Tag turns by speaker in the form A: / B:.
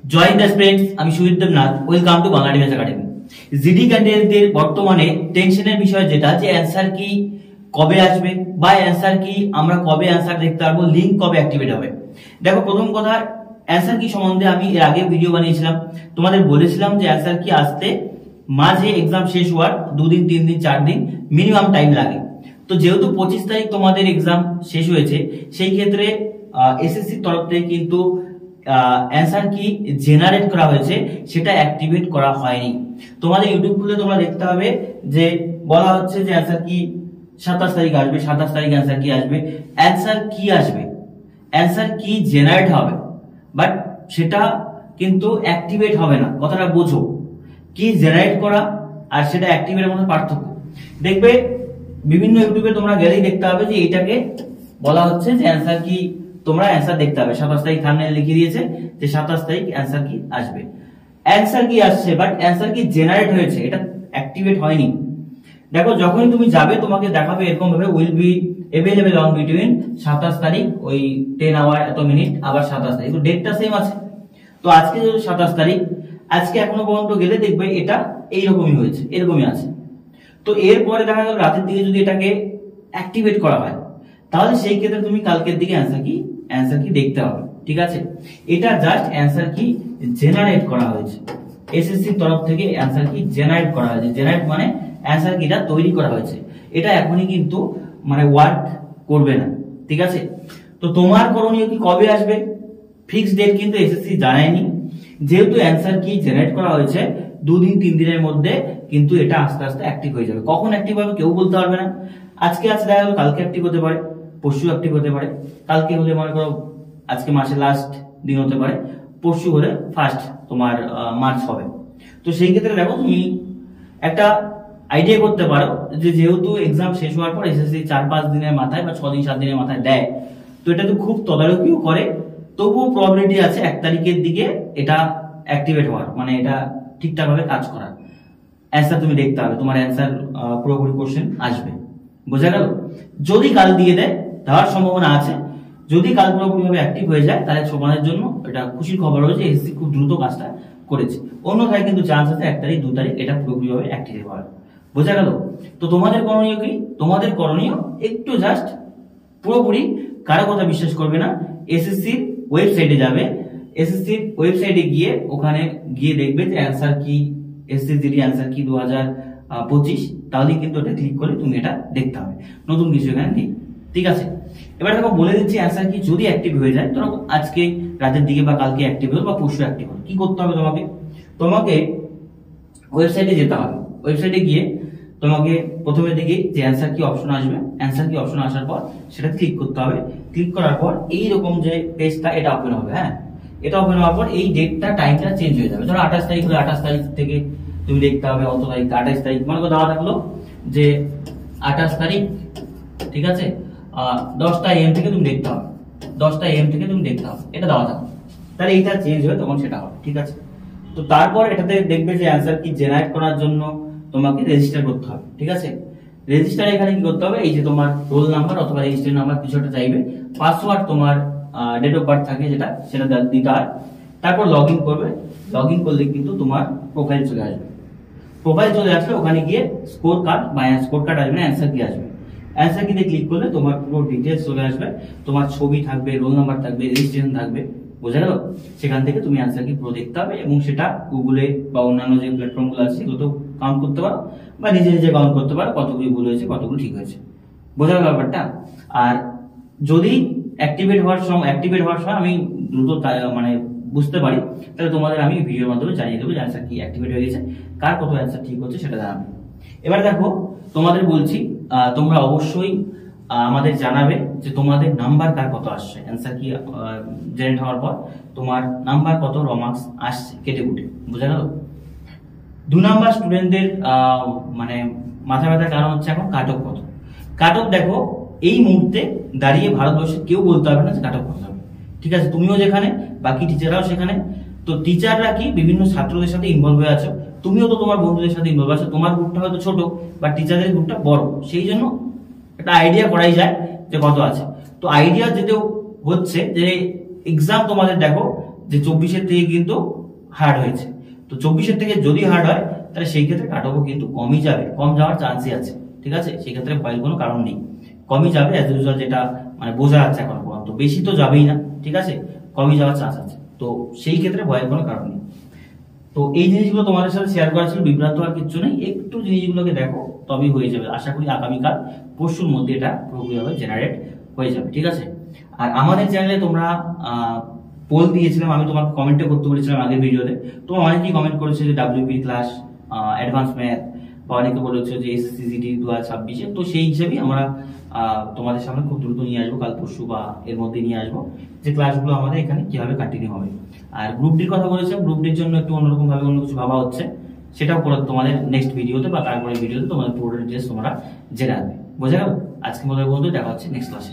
A: জয় Hind friends, আমি Sujit Debnath. Welcome to Bangla defence academy. GD ক্যান্ডিডেটদের বর্তমানে টেনশনের বিষয় যেটা যে অ্যান্সার কি কবে আসবে বা অ্যান্সার কি আমরা কবে অ্যান্সার দেখতে পারবো, লিংক কবে অ্যাক্টিভেট হবে। দেখো, প্রথম কথা, অ্যান্সার কি সম্বন্ধে আমি এর আগে ভিডিও বানিয়েছিলাম, তোমাদের বলেছিলাম যে অ্যান্সার কি আসতে মাঝে এক্সাম শেষ হওয়ার 2 দিন 3 দিন 4 দিন মিনিমাম টাইম লাগে। তো যেহেতু 25 তারিখ তোমাদের এক্সাম শেষ হয়েছে, সেই ক্ষেত্রে এসএসসির তরফ থেকে কিন্তু অ্যান্সার কি জেনারেট করা হয়েছে, সেটা অ্যাক্টিভেট করা হয়নি। তোমাদের ইউটিউব খুলে তোমরা দেখতে হবে যে বলা হচ্ছে যে অ্যান্সার কি 27 তারিখ আসবে, 27 তারিখ অ্যান্সার কি আসবে। অ্যান্সার কি আসবে, অ্যান্সার কি জেনারেট হবে, বাট সেটা কিন্তু অ্যাক্টিভেট হবে না। কথাটা বোঝো, কি জেনারেট করা আর সেটা অ্যাক্টিভেটের মধ্যে পার্থক্য। দেখবে বিভিন্ন ইউটিউবে তোমরা গেলেই দেখতে হবে যে এটাকে বলা হচ্ছে যে অ্যান্সার কি, তোমরা অ্যান্সার দেখতে হবে 27 তারিখ থাম্বনেলে লিখে দিয়েছে যে 27 তারিখ অ্যান্সার কি আসবে। অ্যান্সার কি আসছে, বাট অ্যান্সার কি জেনারেট হয়েছে, এটা অ্যাক্টিভেট হয়নি। দেখো, যখনই তুমি যাবে তোমাকে দেখাবে এরকম ভাবে will be available on between 27 তারিখ ওই 10 আওয়ার এত মিনিট, আবার 27 তারিখ, তো ডেটটা সেম আছে। তো আজকে যদি 27 তারিখ, আজকে এখনো পর্যন্ত গেলে দেখবে এটা এইরকমই হয়েছে, এরকমই আছে। তো এরপরে দেখা গেল রাতের দিকে যদি এটাকে অ্যাক্টিভেট করা হয়, তাহলে সেই ক্ষেত্রে তুমি কালকের দিকে অ্যান্সার কি দেখতে হবে। ঠিক আছে, এটা জাস্ট অ্যান্সার কি জেনারেট করা হয়েছে, এসএসসির তরফ থেকে অ্যান্সার কি জেনারেট করা হয়েছে। জেনারেট মানে অ্যান্সার কিটা তৈরি করা হয়েছে, এটা এখনই কিন্তু মানে ওয়ার্ক করবে না। ঠিক আছে, তো তোমার করণীয় কি কবে আসবে, ফিক্সড ডেট কিন্তু এসএসসি জানায়নি। যেহেতু অ্যান্সার কি জেনারেট করা হয়েছে, 2 দিন 3 দিনের মধ্যে কিন্তু এটা আস্তে আস্তে অ্যাক্টিভ হয়ে যাবে। কখন অ্যাক্টিভ হবে কেউ বলতে পারবে না। আজকে আছে, দেখা গেল কালকে অ্যাক্টিভ হতে পারে, পরশু অ্যাক্টিভ হতে পারে। কালকে হলে মনে করো আজকে মাসের লাস্ট দিন হতে পারে, পরশু হলে ফার্স্ট তোমার মার্চ হবে। তো সেই ক্ষেত্রে দেখো, তুমি একটা আইডিয়া করতে পারো যে যেহেতু এক্সাম শেষ হওয়ার পর এসএসসি 4-5 দিনের মাথায় বা 6 দিন 7 দিনের মাথায় দেয়, তো এটা তো খুব তদারকিও করে, তবুও প্রবাবিলিটি আছে 1 তারিখের দিকে এটা অ্যাক্টিভেট হওয়ার, মানে এটা ঠিকঠাক ভাবে কাজ করার। অ্যান্সার তুমি দেখতে হবে, তোমার অ্যান্সার পুরোপুরি কোশ্চেন আসবে। বোঝা গেল? যদি কাল দিয়ে দেয়, দেওয়ার সম্ভাবনা আছে। যদি কাল পুরোপুরি ভাবে অ্যাক্টিভ হয়ে যায়, তাহলে তোমাদের জন্য এটা খুশির খবর হয়েছে, এসএসসি খুব দ্রুত কাজটা করেছে। অন্যথায় কিন্তু চান্স আছে 1 তারিখ 2 তারিখ এটা পুরোপুরি ভাবে অ্যাক্টিভ হওয়ার। বোঝা গেল? তো তোমাদের করণীয় কি? তোমাদের করণীয় একটু জাস্ট পুরোপুরি কারো কথা বিশ্বাস করবে না, এসএসসির ওয়েবসাইটে যাবে। এসএসসির ওয়েবসাইটে গিয়ে ওখানে গিয়ে দেখবে যে অ্যান্সার কি এসএসসি অ্যান্সার কি 2025, তাহলে কিন্তু এটা ক্লিক করে তুমি এটা দেখতে হবে, নতুন কিছু এখানে নেই। ঠিক আছে, এবার দেখো বলে দিচ্ছি অ্যান্সার কি যদি অ্যাক্টিভ হয়ে যায়, ধরো আজকে রাতের দিকে বা কালকে অ্যাক্টিভ হলো বা পরশু অ্যাক্টিভ হলো, কি করতে হবে তোমাকে ওয়েবসাইটে যেতে হবে। ওয়েবসাইটে গিয়ে তোমাকে প্রথমের দিকে যে অ্যান্সার কি অপশন আসবে, অ্যান্সার কি অপশন আসার পর সেটা ক্লিক করতে হবে। ক্লিক করার পর এইরকম যে পেজটা এটা ওপেন হবে। হ্যাঁ, এটা ওপেন হওয়ার পর এই ডেটটা টাইমটা চেঞ্জ হয়ে যাবে। ধরো 28 তারিখ হলে 28 তারিখ থেকে তুমি দেখতে হবে অত তারিখ, 28 তারিখ মনে করে দেওয়া থাকলো যে 28 তারিখ। ঠিক আছে, 10টা AM থেকে তুমি দেখতে হবে, 10টা AM থেকে তুমি দেখতে হবে, এটা দেওয়া থাকবে। তাহলে এইটা চেঞ্জ হয়ে তখন সেটা হবে। ঠিক আছে, তো তারপর এটাতে দেখবে যে অ্যান্সার কি জেনারেট করার জন্য তোমাকে রেজিস্টার করতে হবে। ঠিক আছে, রেজিস্টার এখানে কি করতে হবে, এই যে তোমার রোল নাম্বার অথবা রেজিস্ট্রেশন নাম্বার কিছু একটা চাইবে, পাসওয়ার্ড তোমার ডেট অফ বার্থ থাকে যেটা, সেটা দিতে হয়। তারপর লগইন করবে। লগইন করলে কিন্তু তোমার প্রোফাইল চলে আসবে। প্রোফাইল চলে আসলে ওখানে গিয়ে স্কোর কার্ড বা স্কোর কার্ড আসবে না, অ্যান্সার কি আসবে। অ্যান্সার কিতে ক্লিক করলে তোমার পুরো ডিটেলস চলে আসবে, তোমার ছবি থাকবে, রোল নাম্বার থাকবে, রেজিস্ট্রেশন থাকবে। বোঝা গেল? সেখান থেকে তুমি অ্যান্সার কি পুরো দেখতে হবে এবং সেটা গুগলে বা অন্যান্য যে প্ল্যাটফর্মগুলো আছে সেগুলো তো কাউন্ট করতে পারো বা নিজে নিজে কাউন্ট করতে পারো কতগুলি ভুল হয়েছে কতগুলো ঠিক হয়েছে। বোঝা গেল ব্যাপারটা? আর যদি অ্যাক্টিভেট হওয়ার সময় আমি দ্রুত মানে বুঝতে পারি, তাহলে তোমাদের আমি ভিডিওর মাধ্যমে জানিয়ে দেবো যে অ্যান্সার কি অ্যাক্টিভেট হয়ে গেছে, কার কত অ্যান্সার ঠিক হচ্ছে সেটা জানাবে। এবার দেখো, তোমাদের বলছি তোমরা অবশ্যই আমাদের জানাবে যে তোমাদের নাম্বার কার কত আসছে, অ্যান্সার কি জেনারেট হওয়ার পর তোমার নাম্বার কত রমার্কস আসছে কেটে কুটে। বোঝা গেল? 2 নাম্বার স্টুডেন্টদের মানে মাথা ব্যথার কারণ হচ্ছে এখন কাট অফ কত। কাট অফ দেখো, এই মুহূর্তে দাঁড়িয়ে ভারতবর্ষে কেউ বলতে পারবে না যে কাট অফ কত হবে। ঠিক আছে, তুমিও যেখানে, বাকি টিচাররাও সেখানে। তো টিচাররা কি বিভিন্ন ছাত্রদের সাথে ইনভলভ হয়ে আছো, তুমিও তো তোমার বন্ধুদের সাথে ইনভলভ আছো। তোমার গ্রুপটা হয়তো ছোট বা টিচারদের গ্রুপটা বড়, সেই জন্য একটা আইডিয়া করাই যায় যে কত আছে। তো আইডিয়া যেতেও হচ্ছে যে এক্সাম তোমাদের দেখো যে 24-এর থেকে কিন্তু হার্ড হয়েছে। তো 24-এর থেকে যদি হার্ড হয় তাহলে সেই ক্ষেত্রে কাট অফও কিন্তু কমই যাবে, কম যাওয়ার চান্সই আছে। ঠিক আছে, সেই ক্ষেত্রে ভয়ের কোনো কারণ নেই, কমই যাবে অ্যাজ ইউজুয়াল, যেটা মানে বোঝা যাচ্ছে এখন পর্যন্ত। বেশি তো যাবেই না, ঠিক আছে, কমই যাওয়ার চান্স আছে। তো সেই ক্ষেত্রে ভয়ের কোনো কারণ নেই। তো এই জিনিসগুলো তোমাদের সাথে শেয়ার করা ছিল, বিভ্রান্ত হওয়ার কিছু নেই, একটু জিনিসগুলোকে দেখো তবেই হয়ে যাবে। আশা করি আগামীকাল পরশুর মধ্যে এটা পুরোপুরিভাবে জেনারেট হয়ে যাবে। ঠিক আছে, আর আমাদের চ্যানেলে তোমরা পোল দিয়েছিলাম, আমি তোমাকে কমেন্টে করতে বলেছিলাম আগের ভিডিওতে। তোমরা অনেকেই কমেন্ট করেছে যে ডাব্লিউপি ক্লাস, অ্যাডভান্স ম্যাথ, বা অনেকে বলেছে যে এসএসসি জিডি 2026-এ। তো সেই হিসেবেই আমরা তোমাদের সামনে খুব দ্রুত নিয়ে আসবো, কাল পরশু বা এর মধ্যে নিয়ে আসবো যে ক্লাসগুলো আমাদের এখানে কিভাবে কন্টিনিউ হবে। আর গ্রুপ ডির কথা বলেছিলাম, গ্রুপ ডির জন্য একটু অন্যরকম ভাবে অন্য কিছু ভাবা হচ্ছে, সেটাও পরে তোমাদের নেক্সট ভিডিওতে বা তারপরে ভিডিওতে তোমাদের পুরো ডিটেলস তোমরা জেনে আসবে। বোঝা গেল? আজকে মতো বন্ধু, দেখা হচ্ছে নেক্সট ক্লাসে।